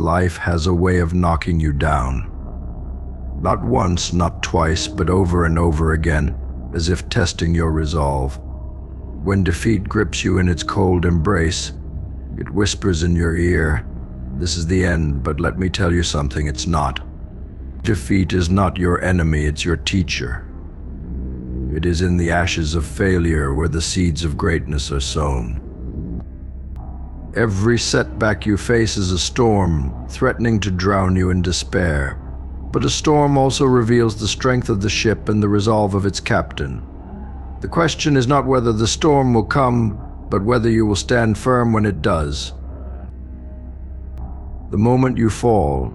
Life has a way of knocking you down. Not once, not twice, but over and over again, as if testing your resolve. When defeat grips you in its cold embrace, it whispers in your ear, "This is the end, but let me tell you something, it's not." Defeat is not your enemy, it's your teacher. It is in the ashes of failure where the seeds of greatness are sown. Every setback you face is a storm, threatening to drown you in despair. But a storm also reveals the strength of the ship and the resolve of its captain. The question is not whether the storm will come, but whether you will stand firm when it does. The moment you fall,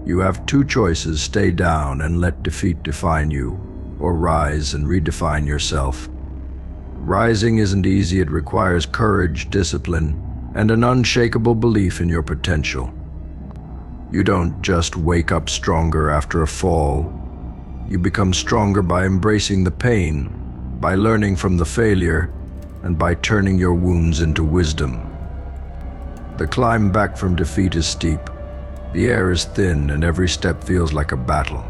you have two choices: stay down and let defeat define you, or rise and redefine yourself. Rising isn't easy, it requires courage, discipline, and an unshakable belief in your potential. You don't just wake up stronger after a fall. You become stronger by embracing the pain, by learning from the failure, and by turning your wounds into wisdom. The climb back from defeat is steep. The air is thin and every step feels like a battle.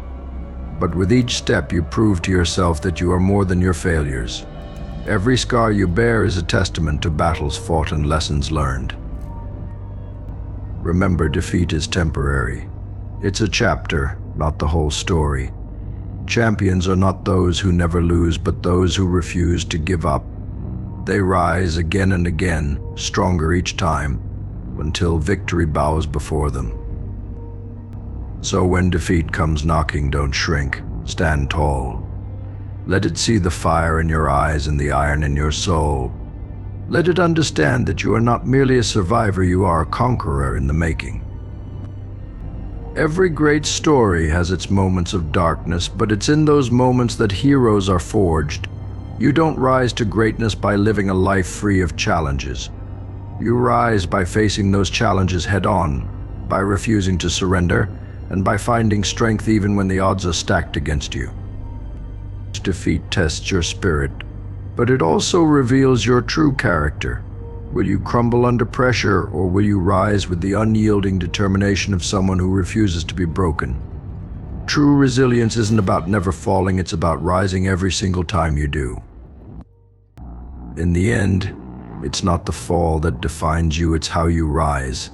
But with each step you prove to yourself that you are more than your failures. Every scar you bear is a testament to battles fought and lessons learned. Remember, defeat is temporary. It's a chapter, not the whole story. Champions are not those who never lose, but those who refuse to give up. They rise again and again, stronger each time, until victory bows before them. So when defeat comes knocking, don't shrink, stand tall. Let it see the fire in your eyes and the iron in your soul. Let it understand that you are not merely a survivor, you are a conqueror in the making. Every great story has its moments of darkness, but it's in those moments that heroes are forged. You don't rise to greatness by living a life free of challenges. You rise by facing those challenges head-on, by refusing to surrender, and by finding strength even when the odds are stacked against you. Defeat tests your spirit, but it also reveals your true character. Will you crumble under pressure, or will you rise with the unyielding determination of someone who refuses to be broken? True resilience isn't about never falling, it's about rising every single time you do. In the end, it's not the fall that defines you, it's how you rise.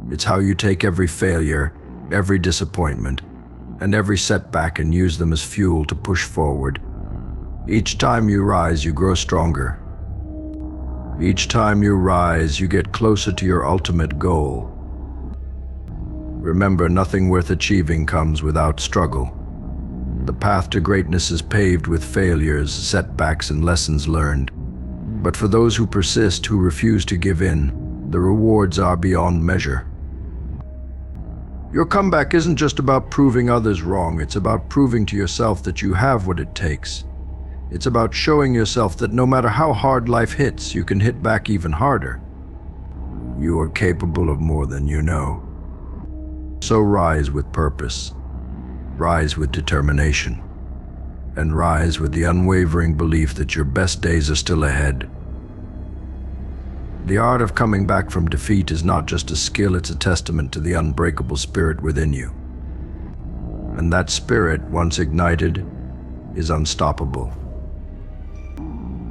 It's how you take every failure, every disappointment, and every setback and use them as fuel to push forward. Each time you rise, you grow stronger. Each time you rise, you get closer to your ultimate goal. Remember, nothing worth achieving comes without struggle. The path to greatness is paved with failures, setbacks, and lessons learned. But for those who persist, who refuse to give in, the rewards are beyond measure. Your comeback isn't just about proving others wrong, it's about proving to yourself that you have what it takes. It's about showing yourself that no matter how hard life hits, you can hit back even harder. You are capable of more than you know. So rise with purpose, rise with determination, and rise with the unwavering belief that your best days are still ahead. The art of coming back from defeat is not just a skill, it's a testament to the unbreakable spirit within you. And that spirit, once ignited, is unstoppable.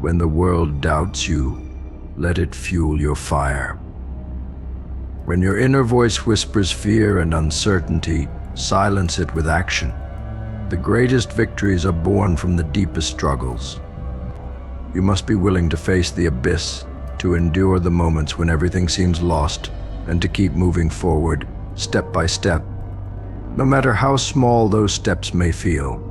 When the world doubts you, let it fuel your fire. When your inner voice whispers fear and uncertainty, silence it with action. The greatest victories are born from the deepest struggles. You must be willing to face the abyss, to endure the moments when everything seems lost, and to keep moving forward, step by step, no matter how small those steps may feel.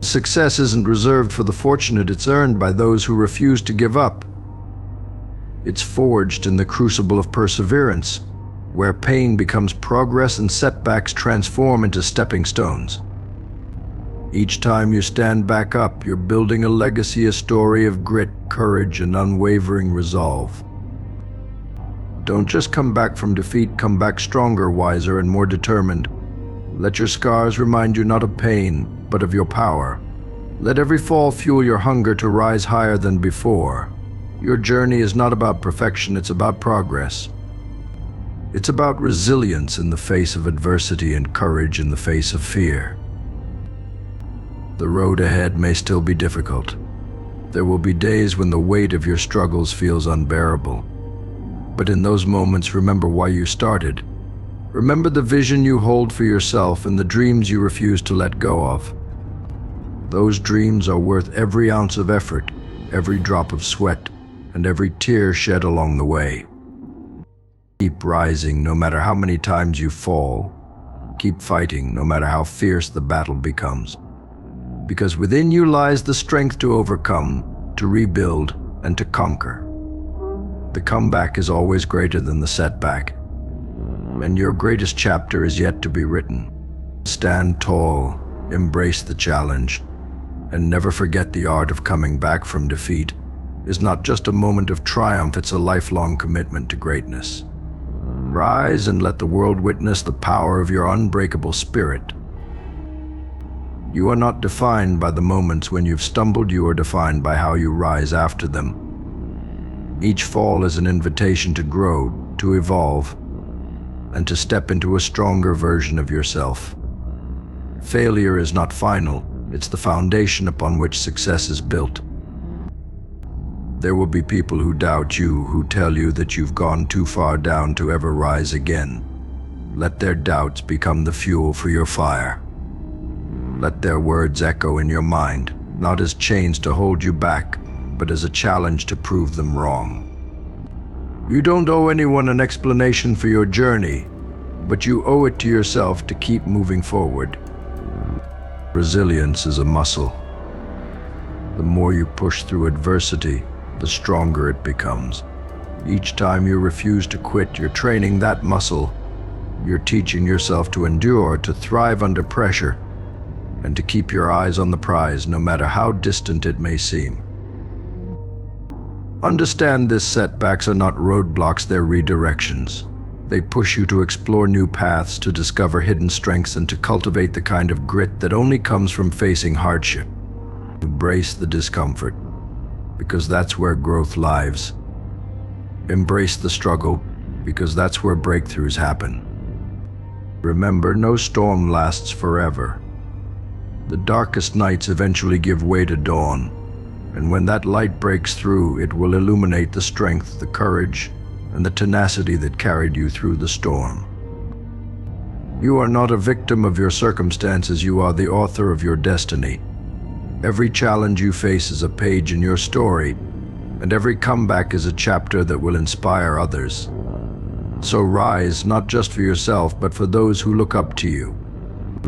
Success isn't reserved for the fortunate, it's earned by those who refuse to give up. It's forged in the crucible of perseverance, where pain becomes progress and setbacks transform into stepping stones. Each time you stand back up, you're building a legacy, a story of grit, courage, and unwavering resolve. Don't just come back from defeat, come back stronger, wiser, and more determined. Let your scars remind you not of pain, but of your power. Let every fall fuel your hunger to rise higher than before. Your journey is not about perfection, it's about progress. It's about resilience in the face of adversity and courage in the face of fear. The road ahead may still be difficult. There will be days when the weight of your struggles feels unbearable. But in those moments, remember why you started. Remember the vision you hold for yourself and the dreams you refuse to let go of. Those dreams are worth every ounce of effort, every drop of sweat, and every tear shed along the way. Keep rising no matter how many times you fall. Keep fighting no matter how fierce the battle becomes. Because within you lies the strength to overcome, to rebuild, and to conquer. The comeback is always greater than the setback, and your greatest chapter is yet to be written. Stand tall, embrace the challenge, and never forget the art of coming back from defeat is not just a moment of triumph, it's a lifelong commitment to greatness. Rise and let the world witness the power of your unbreakable spirit. You are not defined by the moments when you've stumbled, you are defined by how you rise after them. Each fall is an invitation to grow, to evolve, and to step into a stronger version of yourself. Failure is not final, it's the foundation upon which success is built. There will be people who doubt you, who tell you that you've gone too far down to ever rise again. Let their doubts become the fuel for your fire. Let their words echo in your mind, not as chains to hold you back, but as a challenge to prove them wrong. You don't owe anyone an explanation for your journey, but you owe it to yourself to keep moving forward. Resilience is a muscle. The more you push through adversity, the stronger it becomes. Each time you refuse to quit, you're training that muscle. You're teaching yourself to endure, to thrive under pressure, and to keep your eyes on the prize, no matter how distant it may seem. Understand this: setbacks are not roadblocks, they're redirections. They push you to explore new paths, to discover hidden strengths, and to cultivate the kind of grit that only comes from facing hardship. Embrace the discomfort, because that's where growth lives. Embrace the struggle, because that's where breakthroughs happen. Remember, no storm lasts forever. The darkest nights eventually give way to dawn, and when that light breaks through, it will illuminate the strength, the courage, and the tenacity that carried you through the storm. You are not a victim of your circumstances, you are the author of your destiny. Every challenge you face is a page in your story, and every comeback is a chapter that will inspire others. So rise, not just for yourself, but for those who look up to you.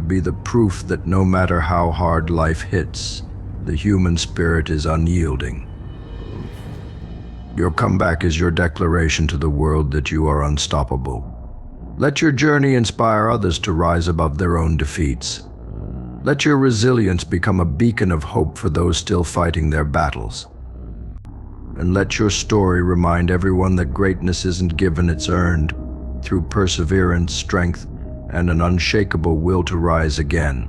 Be the proof that no matter how hard life hits, the human spirit is unyielding. Your comeback is your declaration to the world that you are unstoppable. Let your journey inspire others to rise above their own defeats. Let your resilience become a beacon of hope for those still fighting their battles. And let your story remind everyone that greatness isn't given, it's earned through perseverance, strength, and an unshakable will to rise again.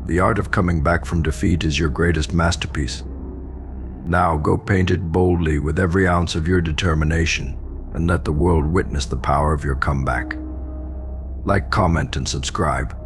The art of coming back from defeat is your greatest masterpiece. Now go paint it boldly with every ounce of your determination, and let the world witness the power of your comeback. Like, comment, and subscribe.